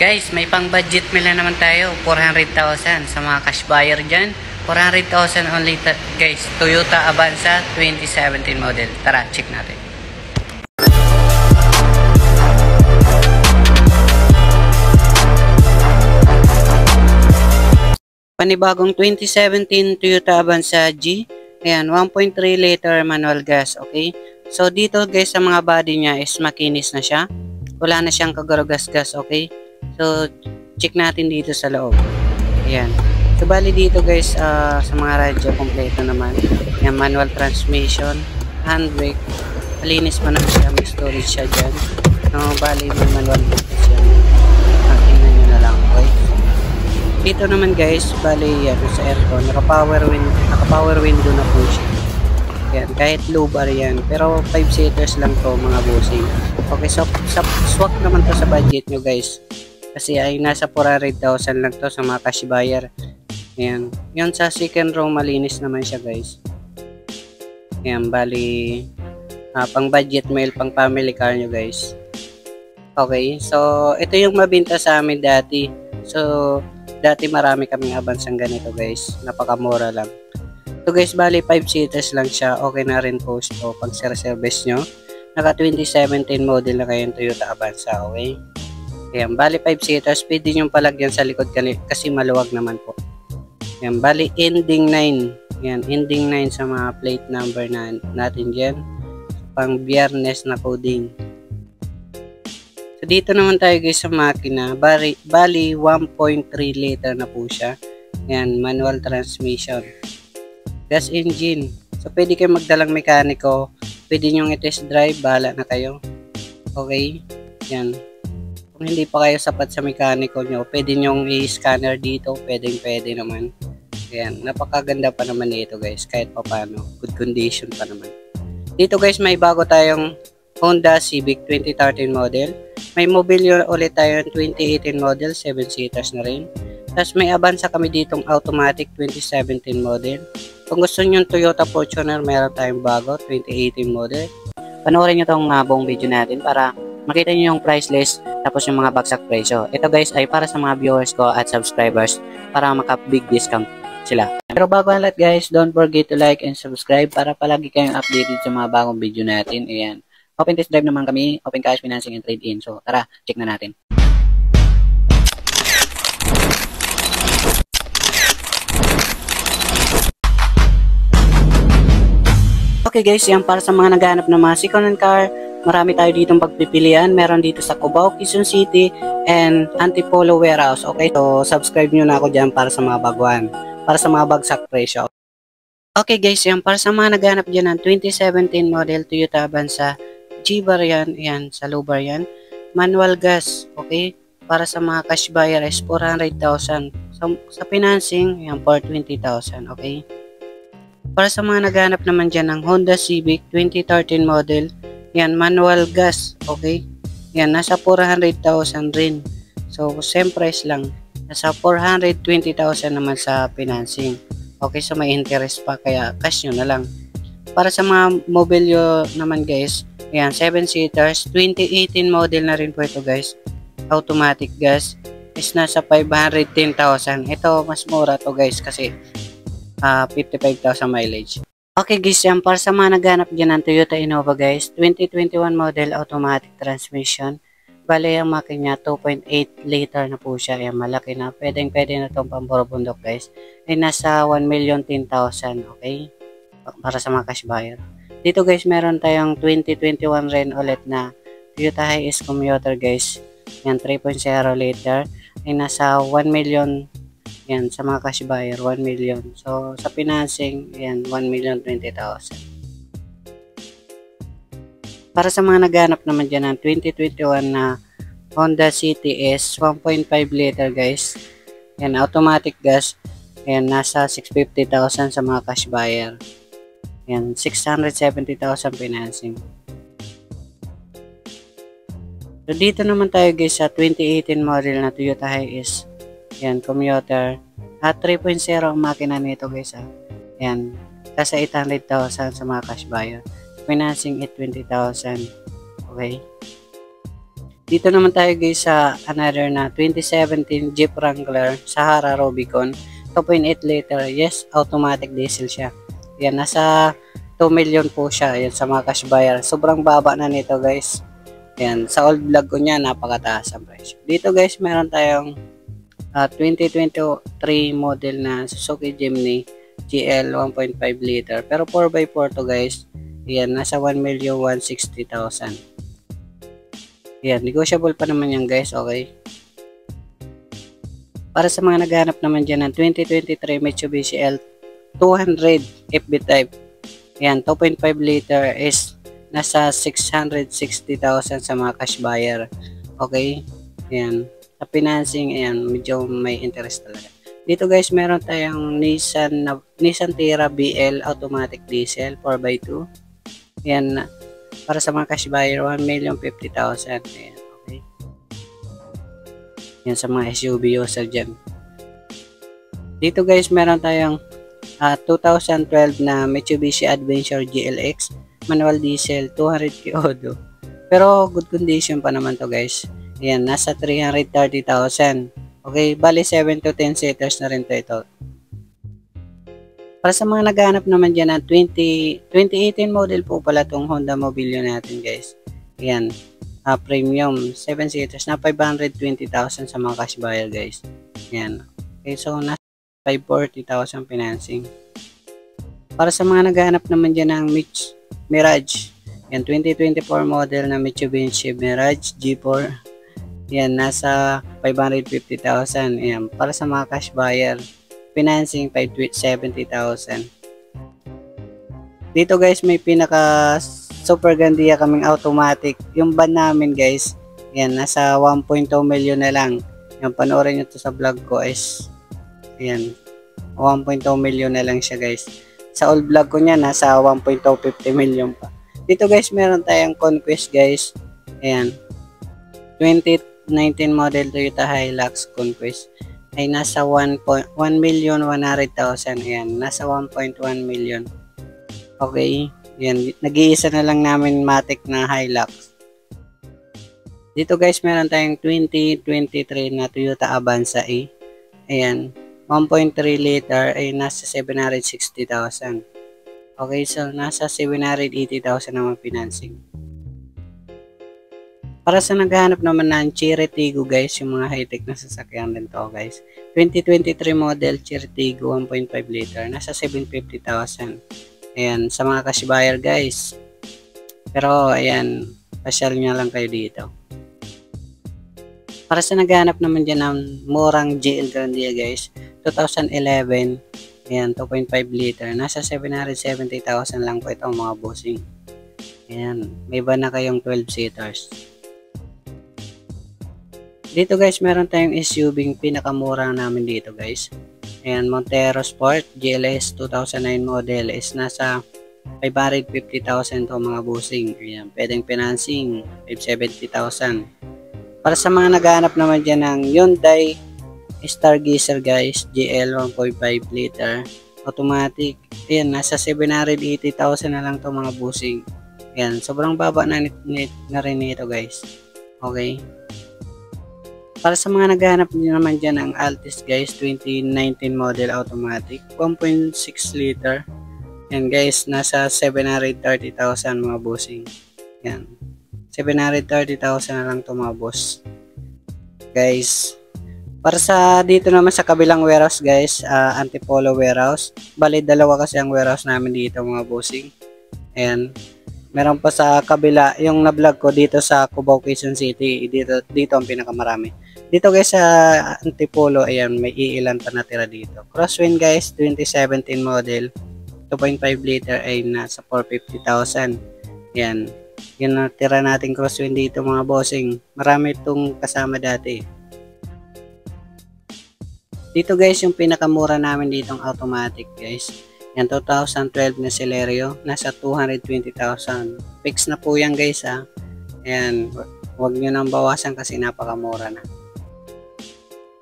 Guys, may pang budget meal na naman tayo, 400,000 sa mga cash buyer dyan. 400,000 only guys, Toyota Avanza 2017 model. Tara, check natin. Panibagong 2017 Toyota Avanza G. Ayan, 1.3 liter manual gas, okay? So dito guys, sa mga body niya is makinis na siya. Wala na siyang kagarugas-gas, okay? So check natin dito sa loob. Ayan. So bali dito guys, sa mga radyo kompleto naman. Ayan, manual transmission, handbrake. Malinis pa naman siya, may storage siya dyan. No, bali may manual business yan. Tingnan nyo na lang, okay? Dito naman guys, bali yan sa aircon, naka-power window na po siya. Yan, kahit low bar yan, pero 5 seaters lang to mga bossing. Okay, so swak naman to sa budget nyo guys. Kasi ay nasa 400,000 lang to sa mga cash buyer. Ayan, yun sa second row malinis naman siya guys. Ayan, bali pang budget mail, pang family car nyo guys. Okay, so ito yung mabinta sa amin dati. So dati marami kaming Avanzang ganito guys, napakamura lang. So guys, bali 5 seaters lang siya, okay na rin po ito pag service nyo. Naka 2017 model na kayo yung Toyota Avanza, okay? Ayan, bali 5 seaters, pwede nyo palagyan sa likod kasi maluwag naman po. Ayan, bali ending 9. Ayan, ending 9 sa mga plate number natin dyan. Pang biyernes na coding. So dito naman tayo guys sa makina, bali 1.3 liter na po siya. Ayan, manual transmission. Gas engine. So pwede kayo magdalang mekaniko, pwede nyo i-test drive, bahala na kayo. Okay, ayan. Kung hindi pa kayo sapat sa mekaniko nyo, pwede nyo i-scanner dito, pwede naman. Ayan, napakaganda pa naman ito guys, kahit pa paano, good condition pa naman. Dito guys, may bago tayong Honda Civic 2013 model. May Mobilio ulit tayo 2018 model, 7 seaters na rin. Tapos may Avanza kami ditong automatic 2017 model. Kung gusto nyo yung Toyota Fortuner, meron tayong bago 2018 model. Panoorin nyo itong buong video natin para makita nyo yung price list tapos yung mga bagsak presyo. Ito guys ay para sa mga viewers ko at subscribers para maka-big discount sila. Pero bago ang lahat guys, don't forget to like and subscribe para palagi kayong updated sa mga bagong video natin. Ayan. Open test drive naman kami, open cash financing and trade-in. So tara, check na natin. Okay guys, yan para sa mga naghahanap ng mga second-hand car. Marami tayo ditong pagpipilian. Meron dito sa Cubao, Quezon City, and Antipolo Warehouse. Okay, so subscribe nyo na ako dyan para sa mga baguhan. Para sa mga bagsak presyo. Okay guys, yan para sa mga naghahanap dyan ng 2017 model Toyota Avanza G-Bar yan. Yan, sa low bar yan. Manual gas, okay? Para sa mga cash buyer is 400,000. Sa financing, yan, 420,000, okay? Para sa mga naghahanap naman dyan ng Honda Civic 2013 model, yan, manual gas, okay? Yan, nasa 400,000 rin. So, same price lang. Nasa 420,000 naman sa financing. Okay, so may interest pa, kaya cash nyo na lang. Para sa mga Mobilio naman guys, yan, 7 seaters, 2018 model na rin po ito guys. Automatic gas is nasa 510,000. Ito, mas mura to guys kasi 55,000 mileage. Okay guys, yan para sa mga naghanap dyan ng Toyota Innova guys, 2021 model automatic transmission. Bale ang makina 2.8 liter na po siya. Yan, malaki na. Pwede na itong pamborobundok guys. Ay nasa 1,010,000, okay? Para sa mga cash buyer. Dito guys, meron tayong 2021 rin ulit na Toyota Hiace Commuter guys. Yan, 3.0 liter. Ay nasa 1 million. Yan, sa mga cash buyer, 1 million. So, sa financing, yan, 1,020,000. Para sa mga naghanap naman dyan ng 2021 na Honda City S, 1.5 liter guys. Yan, automatic gas. Yan, nasa 650,000 sa mga cash buyer. Yan, 670,000 financing. So, dito naman tayo guys sa 2018 model na Toyota Hiace. Yan, commuter. At 3.0 ang makina nito guys. Yan, nasa 800,000 sa mga cash buyer. Financing at 20,000. Okay. Dito naman tayo guys sa another na 2017 Jeep Wrangler Sahara Rubicon. 2.8 liter. Yes, automatic diesel siya. Yan, nasa 2 million po siya. Yan, sa mga cash buyer. Sobrang baba na nito guys. Yan, sa old vlog ko niya, napakataas ang presyo. Dito guys, meron tayong 2023 model na Suzuki Jimny GL 1.5 liter. Pero 4x4 to guys. Yan, nasa 1,160,000. Yan, negotiable pa naman yan guys, okay? Para sa mga naghanap naman dyan ng 2023 Mitsubishi L200 FB type. Yan, 2.5 liter is nasa 660,000 sa mga cash buyer. Okay? Yan. Sa financing, ayan, medyo may interest talaga. Dito guys, meron tayong Nissan Terra BL automatic diesel 4x2. Yan, para sa mga cash buyer, 1,050,000. Ayan, okay. Yan sa mga SUV user dyan. Dito guys, meron tayong 2012 na Mitsubishi Adventure GLX manual diesel 200 kiodo. Pero good condition pa naman to guys. Ayan, nasa 330,000. Okay, bali 7 to 10 seaters na rin to ito. Para sa mga naghahanap naman dyan ng 2018 model po pala itong Honda Mobilio natin guys. Ayan, premium 7 seaters na 520,000 sa mga cash buyer guys. Ayan. Okay, so nasa 540,000 financing. Para sa mga naghahanap naman dyan ng Mirage. Ayan, 2024 model na Mitsubishi Mirage G4. Ayan, nasa 550,000. Ayan, para sa mga cash buyer. Financing 570,000. Dito guys, may pinaka super gandiya kaming automatic. Yung van namin guys, yan, nasa 1.2 million na lang. Yung panoorin nyo to sa vlog ko is, yan, 1.2 million na lang siya guys. Sa old vlog ko niya, nasa 1.250 million pa. Dito guys, meron tayong Conquest guys. Ayan, 2019 model Toyota Hilux Conquest. Ay nasa 1,100,000. Ayan, nasa 1.1 million. Okay, yan, nag-iisa na lang namin matic na Hilux. Dito guys, meron tayong 2023 na Toyota Avanza E. Ayan, 1.3 liter ay nasa 760,000. Okay, so nasa 780,000 naman financing. Para sa naghahanap naman ng Cherry Tiggo guys, yung mga high-tech na sasakyan din to guys. 2023 model Cherry Tiggo 1.5 liter, nasa 750,000. Ayan, sa mga cash buyer guys. Pero ayan, pasyal nyo lang kayo dito. Para sa naghahanap naman dyan ng murang GL Grandia guys, 2011, ayan, 2.5 liter, nasa 770,000 lang po ito mga bossing. Ayan, may ba na kayong 12 seaters. Dito guys, meron tayong SUV pinakamura namin dito guys. Ayan, Montero Sport GLS 2009 model is nasa 550,000 to mga bossing. Ayan, pwedeng financing 570,000. Para sa mga naghahanap naman dyan ng Hyundai Stargazer guys, GL 1.5 liter automatic. Ayan, nasa 780,000 na lang to mga bossing. Ayan, sobrang baba na rin nito guys. Okay. Para sa mga naghahanap naman dyan ng Altis guys, 2019 model automatic, 1.6 liter. Yan guys, nasa 730,000 mga bossing. Yan. 730,000 na lang to mga boss. Guys, para sa dito naman sa kabilang warehouse guys, Antipolo warehouse. Bali, dalawa kasi ang warehouse namin dito mga bossing. Ayan. Meron pa sa kabila, yung na-vlog ko dito sa Cubao, Quezon City. Dito ang pinakamarami. Dito guys sa Antipolo, ayan, may iilan pa natira dito. Crosswind guys, 2017 model, 2.5 liter ay nasa 450,000. Ayan, yun natira natin crosswind dito mga bossing. Marami itong kasama dati. Dito guys, yung pinakamura namin ditong automatic guys. Yan, 2012 na Celerio, nasa 220,000. Fix na po yan guys ha. Ayan, huwag nyo nang bawasan kasi napakamura na.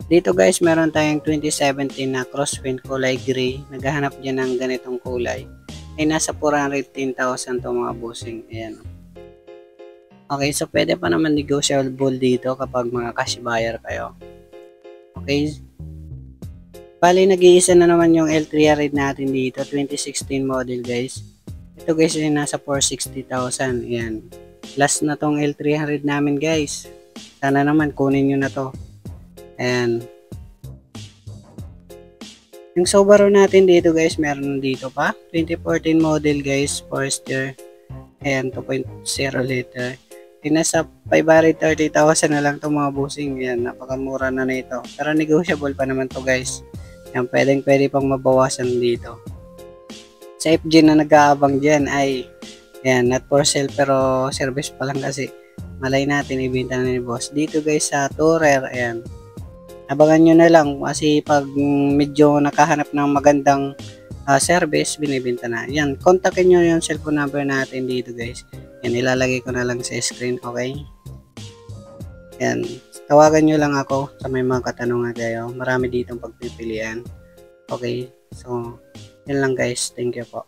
Dito guys, meron tayong 2017 na Crosswind kulay gray. Naghahanap dyan ng ganitong kulay. Ay nasa 410,000 to mga bossing. Ayan. Okay, so pwede pa naman negotiable dito kapag mga cash buyer kayo. Okay. Bali, nag-iisa na naman yung L300 natin dito, 2016 model guys. Ito guys ay nasa 460,000. Ayan. Last na tong L300 namin guys. Sana naman kunin nyo na to. Ayan. Yung Subaru natin dito guys, meron dito pa. 2014 model guys, Forester. Ayan, 2.0 liter. Nasa 530,000 na lang itong mga busing. Ayan, napakamura na ito. Pero negotiable pa naman to guys. Ayan, pwede pang mabawasan dito. Sa FG na nag-aabang dyan ay, ayan, not for sale pero service pa lang kasi. Malay natin ibenta na ni boss. Dito guys sa Tourer, ayan. Abangan nyo na lang kasi pag medyo nakahanap ng magandang service, binibenta na. Yan, kontakin nyo yung cellphone number natin dito guys. Yan, ilalagay ko na lang sa screen, okay? Yan, tawagan nyo lang ako sa may mga katanungan kayo. Marami ditong pagpipilian. Okay, so, yun lang guys. Thank you po.